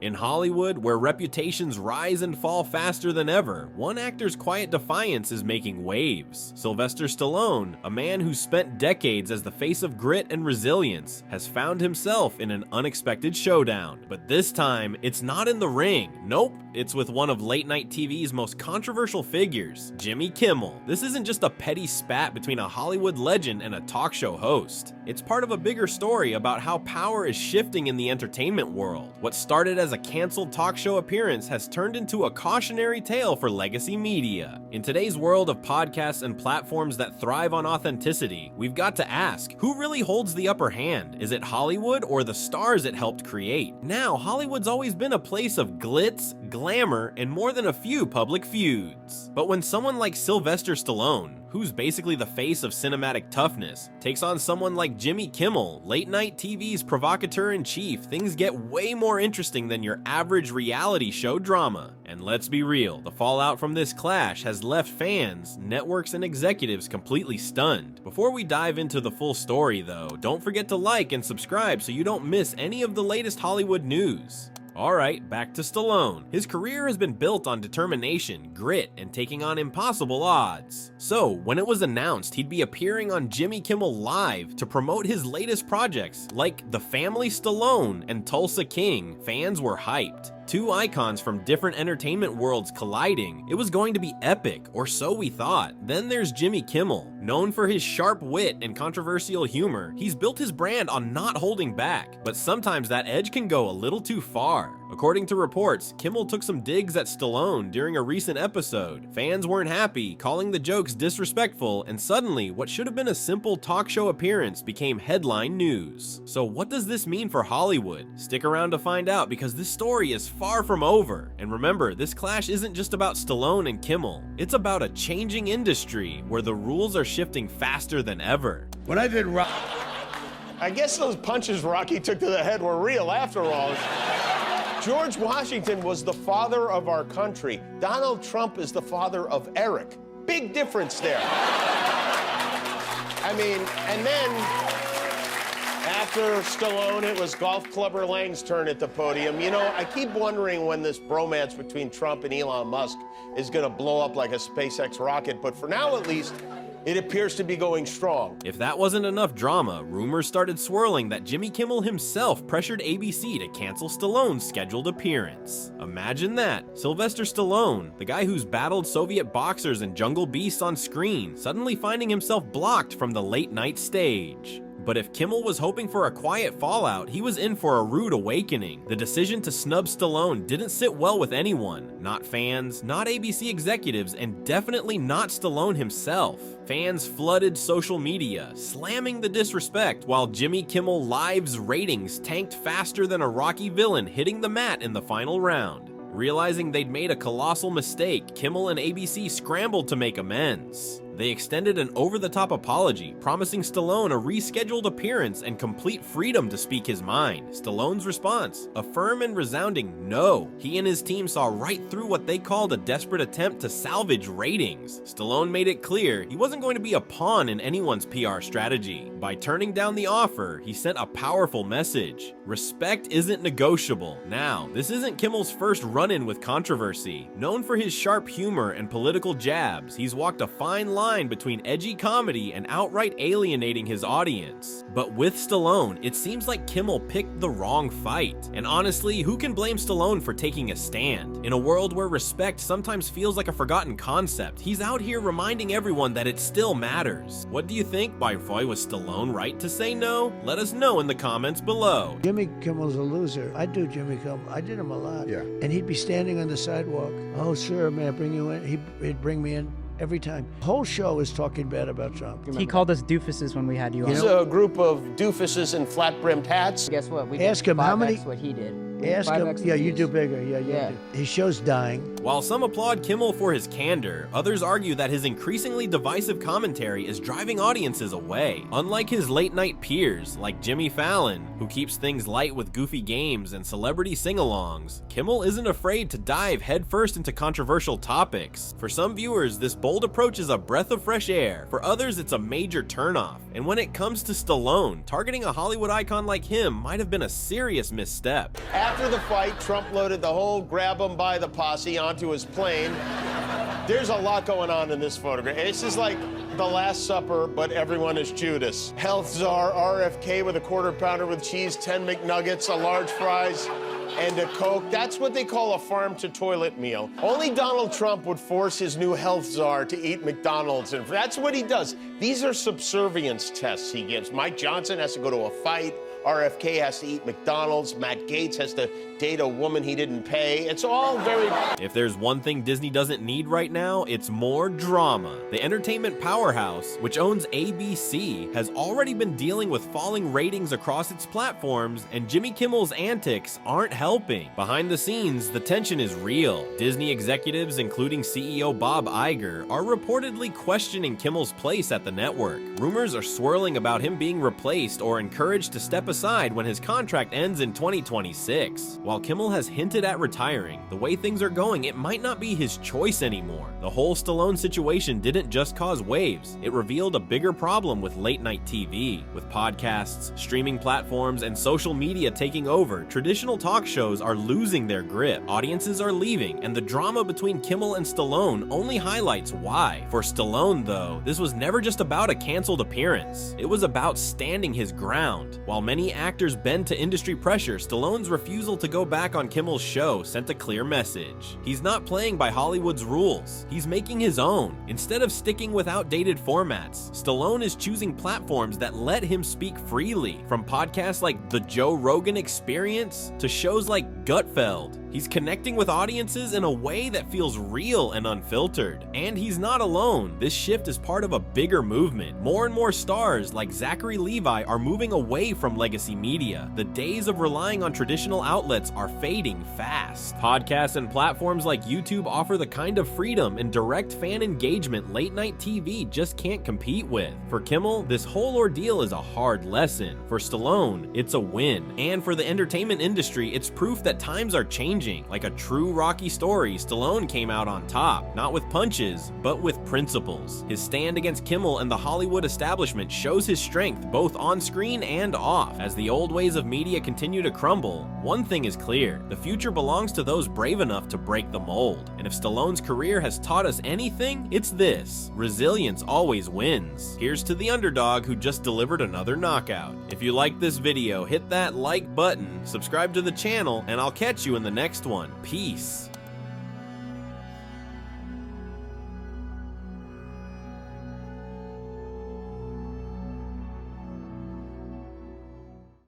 In Hollywood, where reputations rise and fall faster than ever, one actor's quiet defiance is making waves. Sylvester Stallone, a man who spent decades as the face of grit and resilience, has found himself in an unexpected showdown. But this time, it's not in the ring. Nope, it's with one of late-night TV's most controversial figures, Jimmy Kimmel. This isn't just a petty spat between a Hollywood legend and a talk show host. It's part of a bigger story about how power is shifting in the entertainment world. What started as a canceled talk show appearance has turned into a cautionary tale for legacy media. In today's world of podcasts and platforms that thrive on authenticity, we've got to ask, who really holds the upper hand? Is it Hollywood or the stars it helped create? Now, Hollywood's always been a place of glitz, glamour, and more than a few public feuds. But when someone like Sylvester Stallone, who's basically the face of cinematic toughness, takes on someone like Jimmy Kimmel, late-night TV's provocateur-in-chief, things get way more interesting than your average reality show drama. And let's be real, the fallout from this clash has left fans, networks, and executives completely stunned. Before we dive into the full story though, don't forget to like and subscribe so you don't miss any of the latest Hollywood news. Alright, back to Stallone. His career has been built on determination, grit, and taking on impossible odds. So, when it was announced he'd be appearing on Jimmy Kimmel Live to promote his latest projects, like The Family Stallone and Tulsa King, fans were hyped. Two icons from different entertainment worlds colliding. It was going to be epic, or so we thought. Then there's Jimmy Kimmel. Known for his sharp wit and controversial humor, he's built his brand on not holding back, but sometimes that edge can go a little too far. According to reports, Kimmel took some digs at Stallone during a recent episode. Fans weren't happy, calling the jokes disrespectful, and suddenly, what should have been a simple talk show appearance became headline news. So what does this mean for Hollywood? Stick around to find out, because this story is far from over. And remember, this clash isn't just about Stallone and Kimmel. It's about a changing industry where the rules are shifting faster than ever. When I did I guess those punches Rocky took to the head were real after all. George Washington was the father of our country. Donald Trump is the father of Eric. Big difference there. I mean, and then after Stallone, it was Golf Clubber Lang's turn at the podium. You know, I keep wondering when this bromance between Trump and Elon Musk is gonna blow up like a SpaceX rocket, but for now at least, it appears to be going strong. If that wasn't enough drama, rumors started swirling that Jimmy Kimmel himself pressured ABC to cancel Stallone's scheduled appearance. Imagine that. Sylvester Stallone, the guy who's battled Soviet boxers and jungle beasts on screen, suddenly finding himself blocked from the late-night stage. But if Kimmel was hoping for a quiet fallout, he was in for a rude awakening. The decision to snub Stallone didn't sit well with anyone. Not fans, not ABC executives, and definitely not Stallone himself. Fans flooded social media, slamming the disrespect, while Jimmy Kimmel Live's ratings tanked faster than a Rocky villain hitting the mat in the final round. Realizing they'd made a colossal mistake, Kimmel and ABC scrambled to make amends. They extended an over-the-top apology, promising Stallone a rescheduled appearance and complete freedom to speak his mind. Stallone's response, a firm and resounding no. He and his team saw right through what they called a desperate attempt to salvage ratings. Stallone made it clear he wasn't going to be a pawn in anyone's PR strategy. By turning down the offer, he sent a powerful message. Respect isn't negotiable. Now, this isn't Kimmel's first run-in with controversy. Known for his sharp humor and political jabs, he's walked a fine line between edgy comedy and outright alienating his audience. But with Stallone, it seems like Kimmel picked the wrong fight. And honestly, who can blame Stallone for taking a stand? In a world where respect sometimes feels like a forgotten concept, he's out here reminding everyone that it still matters. What do you think? By boy, was Stallone right to say no? Let us know in the comments below. Jimmy Kimmel's a loser. I do Jimmy Kimmel. I did him a lot. Yeah. And he'd be standing on the sidewalk. Oh, sir, may I bring you in? He'd bring me in. Every time. The whole show is talking bad about Trump. He called us doofuses when we had you on. It's a group of doofuses in flat-brimmed hats. Guess what? We Ask did him how 5x many. what he did. Ask him. 5x Yeah, the you views. do bigger. Yeah. His show's dying. While some applaud Kimmel for his candor, others argue that his increasingly divisive commentary is driving audiences away. Unlike his late-night peers, like Jimmy Fallon, who keeps things light with goofy games and celebrity sing-alongs, Kimmel isn't afraid to dive headfirst into controversial topics. For some viewers, this bold approach is a breath of fresh air. For others, it's a major turnoff. And when it comes to Stallone, targeting a Hollywood icon like him might have been a serious misstep. After the fight, Trump loaded the whole grab him by the posse onto his plane. There's a lot going on in this photograph. This is like the Last Supper, but everyone is Judas. Health czar RFK with a quarter pounder with cheese, 10 McNuggets, a large fries, and a Coke. That's what they call a farm-to-toilet meal. Only Donald Trump would force his new health czar to eat McDonald's, and that's what he does. These are subservience tests he gives. Mike Johnson has to go to a fight. RFK has to eat McDonald's. Matt Gaetz has to date a woman he didn't pay. It's all very... If there's one thing Disney doesn't need right now, it's more drama. The entertainment powerhouse, which owns ABC, has already been dealing with falling ratings across its platforms, and Jimmy Kimmel's antics aren't helping. Behind the scenes, the tension is real. Disney executives, including CEO Bob Iger, are reportedly questioning Kimmel's place at the network. Rumors are swirling about him being replaced or encouraged to step aside when his contract ends in 2026. While Kimmel has hinted at retiring, the way things are going, it might not be his choice anymore. The whole Stallone situation didn't just cause waves, it revealed a bigger problem with late-night TV. With podcasts, streaming platforms, and social media taking over, traditional talk shows are losing their grip. Audiences are leaving, and the drama between Kimmel and Stallone only highlights why. For Stallone, though, this was never just about a canceled appearance. It was about standing his ground. While many actors bend to industry pressure, Stallone's refusal to go back on Kimmel's show sent a clear message. He's not playing by Hollywood's rules. He's making his own. Instead of sticking with outdated formats, Stallone is choosing platforms that let him speak freely. From podcasts like The Joe Rogan Experience to shows like Gutfeld, he's connecting with audiences in a way that feels real and unfiltered. And he's not alone. This shift is part of a bigger movement. More and more stars like Zachary Levi are moving away from legacy media. The days of relying on traditional outlets are fading fast. Podcasts and platforms like YouTube offer the kind of freedom and direct fan engagement late-night TV just can't compete with. For Kimmel, this whole ordeal is a hard lesson. For Stallone, it's a win. And for the entertainment industry, it's proof that times are changing. Like a true Rocky story, Stallone came out on top, not with punches, but with principles. His stand against Kimmel and the Hollywood establishment shows his strength both on screen and off. As the old ways of media continue to crumble, one thing is clear: the future belongs to those brave enough to break the mold. And if Stallone's career has taught us anything, it's this: resilience always wins. Here's to the underdog who just delivered another knockout. If you liked this video, hit that like button, subscribe to the channel, and I'll catch you in the next one. Peace.